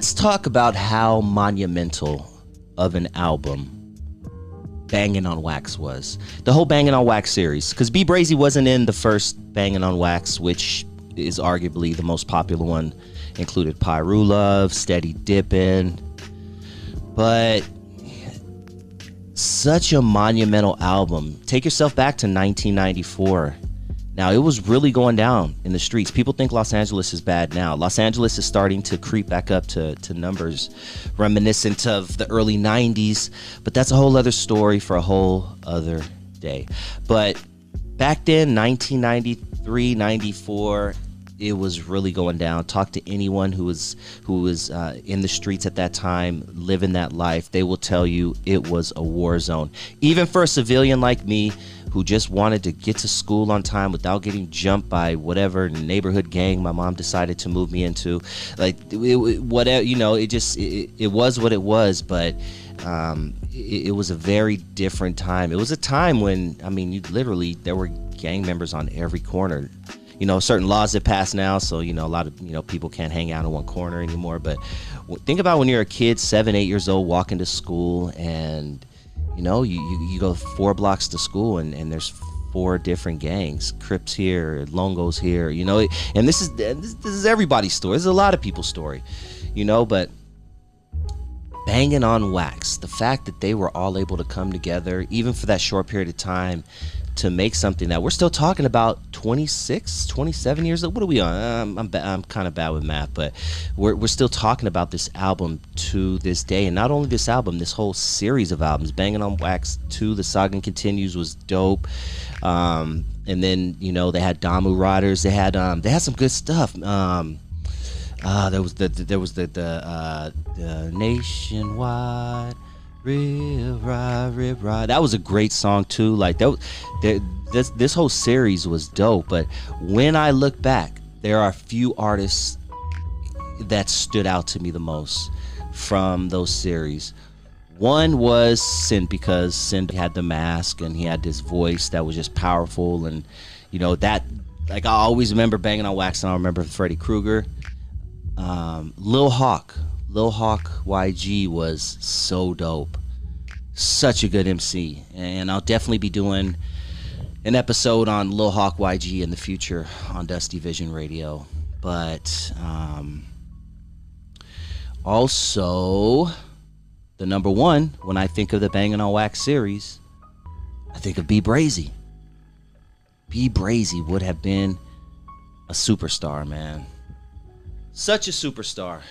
Let's talk about how monumental of an album Bangin' on Wax was. The whole Bangin' on Wax series. Because B-Brazy wasn't in the first Bangin' on Wax, which is arguably the most popular one. Included Pyru Love, Steady Dippin'. But such a monumental album. Take yourself back to 1994. Now, it was really going down in the streets. People think Los Angeles is bad now. Los Angeles is starting to creep back up to numbers reminiscent of the early 90s. But that's a whole other story for a whole other day. But back then, 1993, 94, it was really going down. Talk to anyone who was in the streets at that time, living that life. They will tell you it was a war zone. Even for a civilian like me, who just wanted to get to school on time without getting jumped by whatever neighborhood gang my mom decided to move me into. Like, whatever, you know, it was what it was, but it was a very different time. It was a time when, I mean, there were gang members on every corner. You know, certain laws that pass now, so, you know, a lot of, you know, people can't hang out in one corner anymore. But think about when you're a kid, 7, 8 years old, walking to school, and you know, you go 4 blocks to school, and there's 4 different gangs. Crips here, Longos here, you know. And this is everybody's story. This is a lot of people's story, you know. But Bangin' on Wax, the fact that they were all able to come together, even for that short period of time, to make something that we're still talking about 26, 27 years old. What are we on? I'm kind of bad with math, but we're still talking about this album to this day. And not only this album, this whole series of albums. Bangin' on Wax 2, The Saga Continues, was dope. And then, you know, they had Damu Riders. They had some good stuff. There was the Nationwide Rip Ride. That was a great song too. Like this whole series was dope. But when I look back, there are a few artists that stood out to me the most from those series. One was Sin, because Sin had the mask and he had this voice that was just powerful, and you know that, like, I always remember Bangin' on Wax, and I remember Freddy Krueger. Lil Hawk YG was so dope. Such a good MC. And I'll definitely be doing an episode on Lil Hawk YG in the future on Dusty Vision Radio. But also, the number one, when I think of the Bangin' on Wax series, I think of B-Brazy. B-Brazy would have been a superstar, man. Such a superstar.